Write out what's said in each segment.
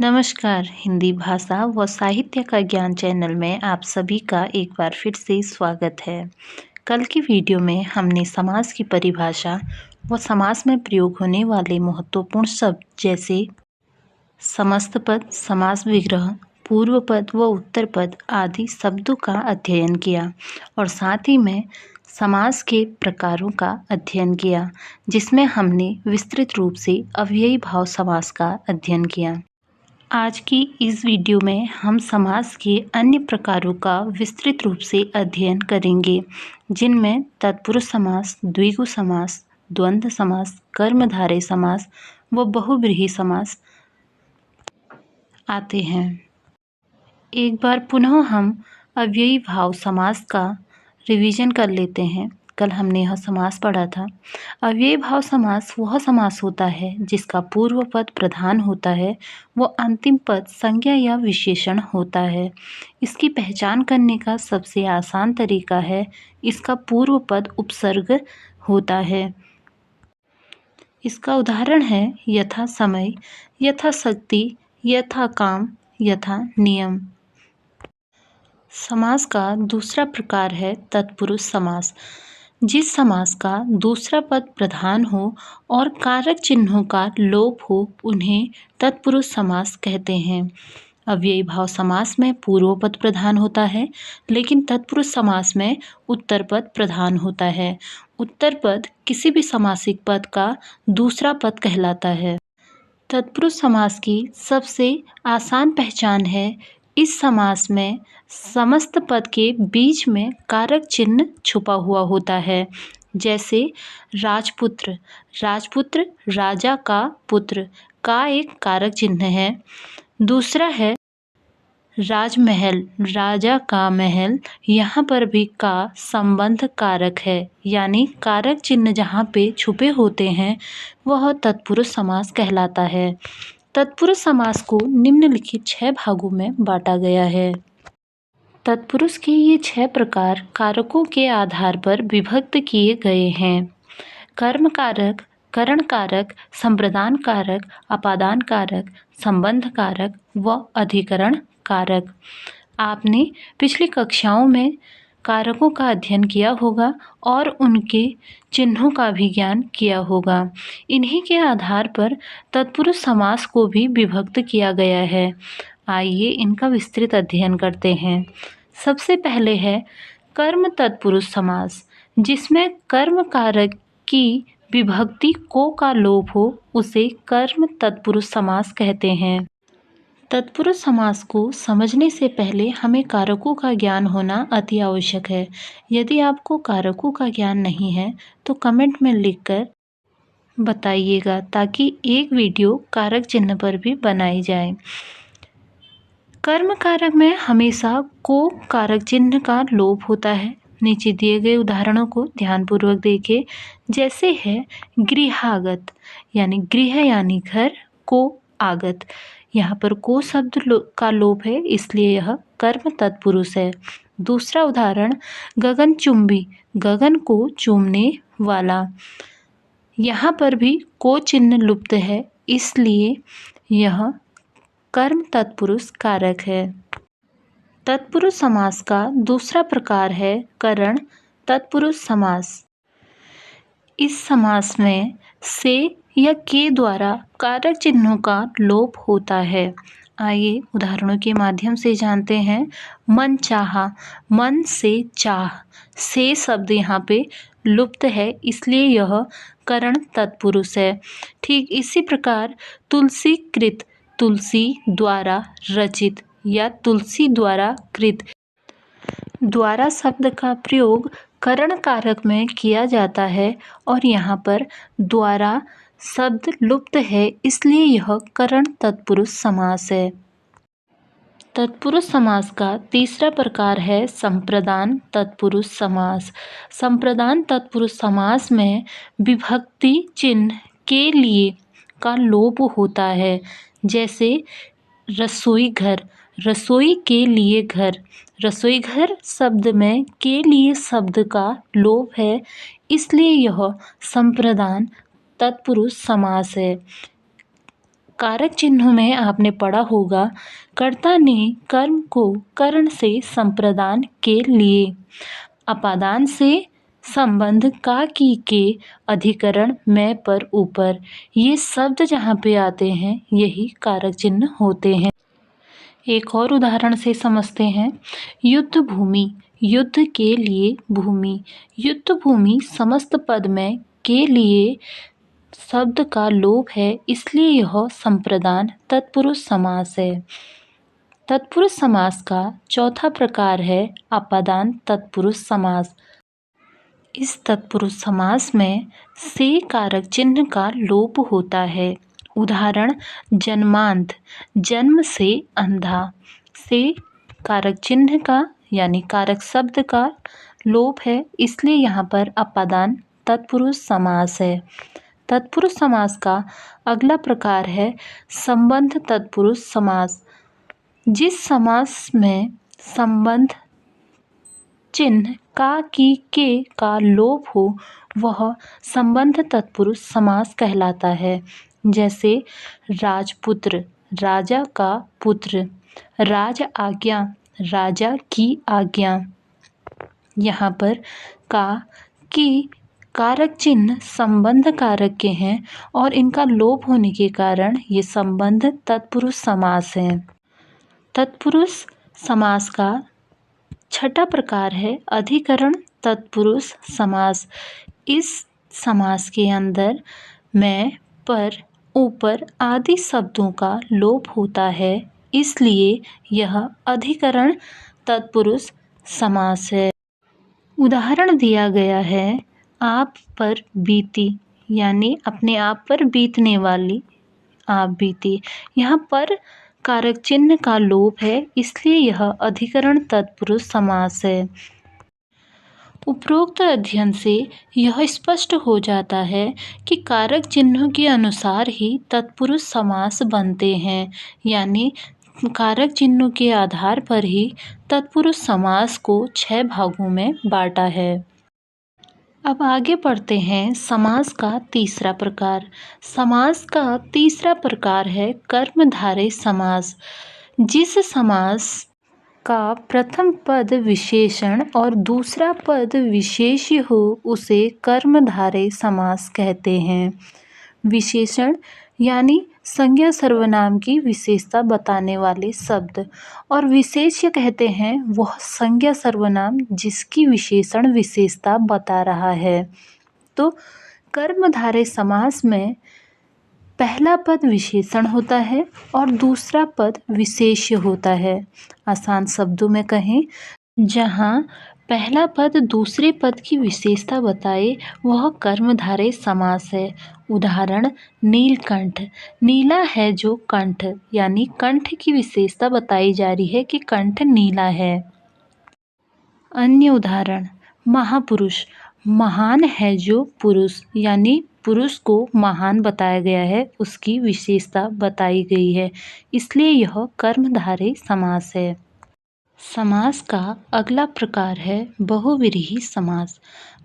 नमस्कार। हिंदी भाषा व साहित्य का ज्ञान चैनल में आप सभी का एक बार फिर से स्वागत है। कल की वीडियो में हमने समास की परिभाषा व समास में प्रयोग होने वाले महत्वपूर्ण शब्द जैसे समस्त पद, समास विग्रह, पूर्व पद व उत्तर पद आदि शब्दों का अध्ययन किया और साथ ही में समास के प्रकारों का अध्ययन किया, जिसमें हमने विस्तृत रूप से अव्ययी भाव समास का अध्ययन किया। आज की इस वीडियो में हम समास के अन्य प्रकारों का विस्तृत रूप से अध्ययन करेंगे, जिनमें तत्पुरुष समास, द्विगु समास, द्वंद्व समास, कर्मधारय समास व बहुव्रीहि समास आते हैं। एक बार पुनः हम अव्ययी भाव समास का रिवीजन कर लेते हैं। कल हमने यह समास पढ़ा था। अव्ययी भाव समास वह समास होता है जिसका पूर्व पद प्रधान होता है व अंतिम पद संज्ञा या विशेषण होता है। इसकी पहचान करने का सबसे आसान तरीका है इसका पूर्व पद उपसर्ग होता है। इसका उदाहरण है यथा समय, यथा शक्ति, यथा काम, यथा नियम। समास का दूसरा प्रकार है तत्पुरुष समास। जिस समास का दूसरा पद प्रधान हो और कारक चिन्हों का लोप हो उन्हें तत्पुरुष समास कहते हैं। अव्ययी भाव समास में पूर्व पद प्रधान होता है, लेकिन तत्पुरुष समास में उत्तर पद प्रधान होता है। उत्तर पद किसी भी समासिक पद का दूसरा पद कहलाता है। तत्पुरुष समास की सबसे आसान पहचान है इस समास में समस्त पद के बीच में कारक चिन्ह छुपा हुआ होता है। जैसे राजपुत्र, राजपुत्र राजा का पुत्र का एक कारक चिन्ह है। दूसरा है राजमहल, राजा का महल, यहाँ पर भी का संबंध कारक है, यानी कारक चिन्ह जहाँ पे छुपे होते हैं वह तत्पुरुष समास कहलाता है। तत्पुरुष समास को निम्नलिखित 6 भागों में बांटा गया है। तत्पुरुष के ये 6 प्रकार कारकों के आधार पर विभक्त किए गए हैं। कर्म कारक, करण कारक, संप्रदान कारक, अपादान कारक, संबंध कारक व अधिकरण कारक। आपने पिछली कक्षाओं में कारकों का अध्ययन किया होगा और उनके चिन्हों का भी ज्ञान किया होगा। इन्हीं के आधार पर तत्पुरुष समास को भी विभक्त किया गया है। आइए इनका विस्तृत अध्ययन करते हैं। सबसे पहले है कर्म तत्पुरुष समास, जिसमें कर्म कारक की विभक्ति को का लोप हो उसे कर्म तत्पुरुष समास कहते हैं। तत्पुरुष समास को समझने से पहले हमें कारकों का ज्ञान होना अति आवश्यक है। यदि आपको कारकों का ज्ञान नहीं है तो कमेंट में लिखकर बताइएगा, ताकि एक वीडियो कारक चिन्ह पर भी बनाई जाए। कर्म कारक में हमेशा को कारक चिन्ह का लोप होता है। नीचे दिए गए उदाहरणों को ध्यानपूर्वक देखिए। जैसे है गृहागत, यानी गृह यानी घर, को आगत, यहाँ पर को शब्द का लोप है, इसलिए यह कर्म तत्पुरुष है। दूसरा उदाहरण गगनचुंबी, गगन को चूमने वाला, यहाँ पर भी को चिन्ह लुप्त है, इसलिए यह कर्म तत्पुरुष कारक है। तत्पुरुष समास का दूसरा प्रकार है करण तत्पुरुष समास। इस समास में से या के द्वारा कारक चिन्हों का लोप होता है। आइए उदाहरणों के माध्यम से जानते हैं। मन चाहा, मन से चाह, से शब्द यहाँ पे लुप्त है, इसलिए यह करण तत्पुरुष है। ठीक इसी प्रकार तुलसी कृत, तुलसी द्वारा रचित या तुलसी द्वारा कृत, द्वारा शब्द का प्रयोग करण कारक में किया जाता है और यहाँ पर द्वारा शब्द लुप्त है, इसलिए यह करण तत्पुरुष समास है। तत्पुरुष समास का तीसरा प्रकार है संप्रदान तत्पुरुष समास। संप्रदान तत्पुरुष समास में विभक्ति चिन्ह के लिए का लोप होता है। जैसे रसोई घर, रसोई के लिए घर, रसोई घर शब्द में के लिए शब्द का लोप है, इसलिए यह संप्रदान तत्पुरुष समास है। कारक चिन्हों में आपने पढ़ा होगा, कर्ता ने कर्म को करण से संप्रदान के लिए, अपादान से संबंध का की के, अधिकरण में पर ऊपर, ये शब्द जहाँ पे आते हैं यही कारक चिन्ह होते हैं। एक और उदाहरण से समझते हैं। युद्ध भूमि, युद्ध के लिए भूमि। युद्ध भूमि समस्त पद में के लिए शब्द का लोप है, इसलिए यह संप्रदान तत्पुरुष समास है। तत्पुरुष समास का चौथा प्रकार है अपादान तत्पुरुष समास। इस तत्पुरुष समास में से कारक चिन्ह का लोप होता है। उदाहरण, जन्मांध, जन्म से अंधा। से कारक चिन्ह का यानी कारक शब्द का लोप है, इसलिए यहाँ पर अपादान तत्पुरुष समास है। तत्पुरुष समास का अगला प्रकार है संबंध तत्पुरुष समास। जिस समास में संबंध चिन्ह का की के का लोप हो वह संबंध तत्पुरुष समास कहलाता है। जैसे राजपुत्र, राजा का पुत्र। राज आज्ञा, राजा की आज्ञा। यहाँ पर का की कारक चिन्ह संबंध कारक के हैं और इनका लोप होने के कारण ये संबंध तत्पुरुष समास है। तत्पुरुष समास का छठा प्रकार है अधिकरण तत्पुरुष समास। इस समास के अंदर में, पर, ऊपर आदि शब्दों का लोप होता है, इसलिए यह अधिकरण तत्पुरुष समास है। उदाहरण दिया गया है, आप पर बीती, यानी अपने आप पर बीतने वाली आप बीती। यहाँ पर कारक चिन्ह का लोप है, इसलिए यह अधिकरण तत्पुरुष समास है। उपरोक्त अध्ययन से यह स्पष्ट हो जाता है कि कारक चिन्हों के अनुसार ही तत्पुरुष समास बनते हैं, यानी कारक चिन्हों के आधार पर ही तत्पुरुष समास को 6 भागों में बांटा है। अब आगे पढ़ते हैं समास का तीसरा प्रकार। समास का तीसरा प्रकार है कर्मधारय समास। जिस समास का प्रथम पद विशेषण और दूसरा पद विशेष्य हो उसे कर्मधारय समास कहते हैं। विशेषण यानी संज्ञा सर्वनाम की विशेषता बताने वाले शब्द, और विशेष्य कहते हैं वह संज्ञा सर्वनाम जिसकी विशेषण विशेषता बता रहा है। तो कर्मधारय समास में पहला पद विशेषण होता है और दूसरा पद विशेष्य होता है। आसान शब्दों में कहें, जहाँ पहला पद दूसरे पद की विशेषता बताए वह कर्मधारय समास है। उदाहरण, नीलकंठ, नीला है जो कंठ, यानी कंठ की विशेषता बताई जा रही है कि कंठ नीला है। अन्य उदाहरण, महापुरुष, महान है जो पुरुष, यानी पुरुष को महान बताया गया है, उसकी विशेषता बताई गई है, इसलिए यह कर्मधारय समास है। समास का अगला प्रकार है बहुव्रीहि समास।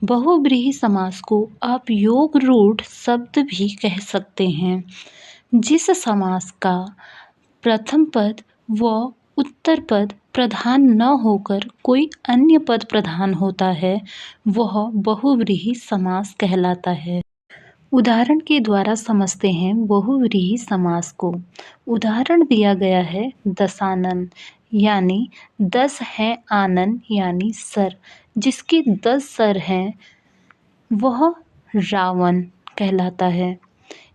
बहुव्रीहि समास को आप योग रूढ़ शब्द भी कह सकते हैं। जिस समास का प्रथम पद व उत्तर पद प्रधान न होकर कोई अन्य पद प्रधान होता है वह बहुव्रीहि समास कहलाता है। उदाहरण के द्वारा समझते हैं बहुव्रीहि समास को। उदाहरण दिया गया है दशानन, यानी 10 हैं आनन यानी सर, जिसके 10 सर हैं वह रावण कहलाता है।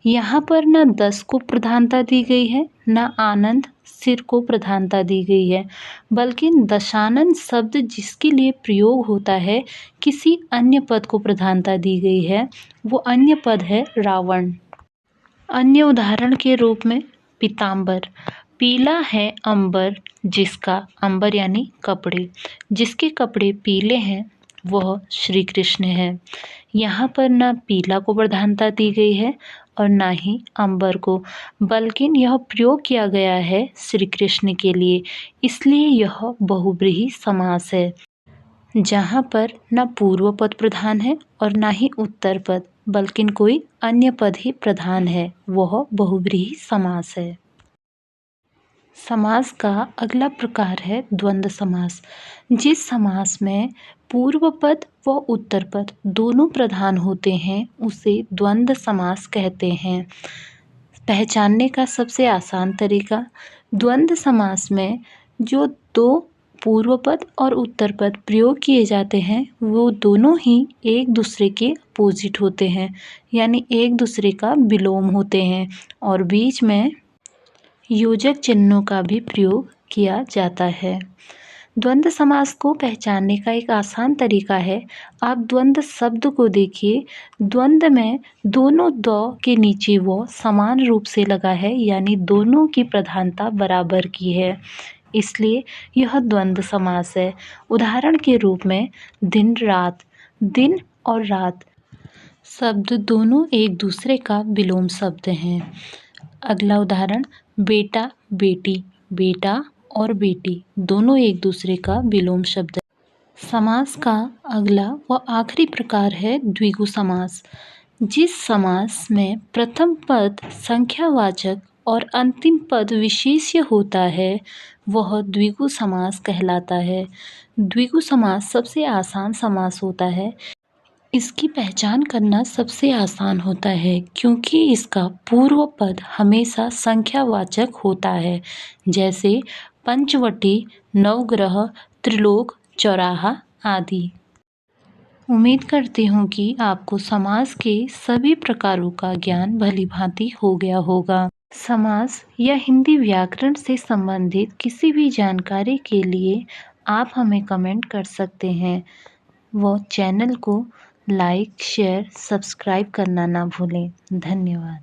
यहाँ पर न 10 को प्रधानता दी गई है न आनंद सिर को प्रधानता दी गई है, बल्कि दशानन शब्द जिसके लिए प्रयोग होता है किसी अन्य पद को प्रधानता दी गई है, वो अन्य पद है रावण। अन्य उदाहरण के रूप में पीताम्बर, पीला है अंबर, जिसका अंबर यानी कपड़े, जिसके कपड़े पीले हैं वह श्री कृष्ण है। यहाँ पर ना पीला को प्रधानता दी गई है और ना ही अंबर को, बल्कि यह प्रयोग किया गया है श्री कृष्ण के लिए, इसलिए यह बहुव्रीहि समास है। जहाँ पर न पूर्व पद प्रधान है और ना ही उत्तर पद, बल्कि कोई अन्य पद ही प्रधान है, वह बहुव्रीहि समास है। समास का अगला प्रकार है द्वंद्व समास। जिस समास में पूर्व पद व उत्तर पद दोनों प्रधान होते हैं उसे द्वंद्व समास कहते हैं। पहचानने का सबसे आसान तरीका, द्वंद्व समास में जो दो पूर्व पद और उत्तर पद प्रयोग किए जाते हैं वो दोनों ही एक दूसरे के अपोजिट होते हैं, यानी एक दूसरे का विलोम होते हैं और बीच में योजक चिन्हों का भी प्रयोग किया जाता है। द्वंद्व समास को पहचानने का एक आसान तरीका है, आप द्वंद्व शब्द को देखिए। द्वंद्व में दोनों द के नीचे वो समान रूप से लगा है, यानी दोनों की प्रधानता बराबर की है, इसलिए यह द्वंद्व समास है। उदाहरण के रूप में दिन रात, दिन और रात शब्द दोनों एक दूसरे का विलोम शब्द हैं। अगला उदाहरण बेटा बेटी, बेटा और बेटी दोनों एक दूसरे का विलोम शब्द है। समास का अगला व आखिरी प्रकार है द्विगु समास। जिस समास में प्रथम पद संख्यावाचक और अंतिम पद विशेष्य होता है वह द्विगु समास कहलाता है। द्विगु समास सबसे आसान समास होता है। इसकी पहचान करना सबसे आसान होता है क्योंकि इसका पूर्व पद हमेशा संख्यावाचक होता है, जैसे पंचवटी, नवग्रह, त्रिलोक, चौराहा आदि। उम्मीद करती हूँ कि आपको समास के सभी प्रकारों का ज्ञान भलीभांति हो गया होगा। समास या हिंदी व्याकरण से संबंधित किसी भी जानकारी के लिए आप हमें कमेंट कर सकते हैं व चैनल को लाइक, शेयर, सब्सक्राइब करना ना भूलें। धन्यवाद।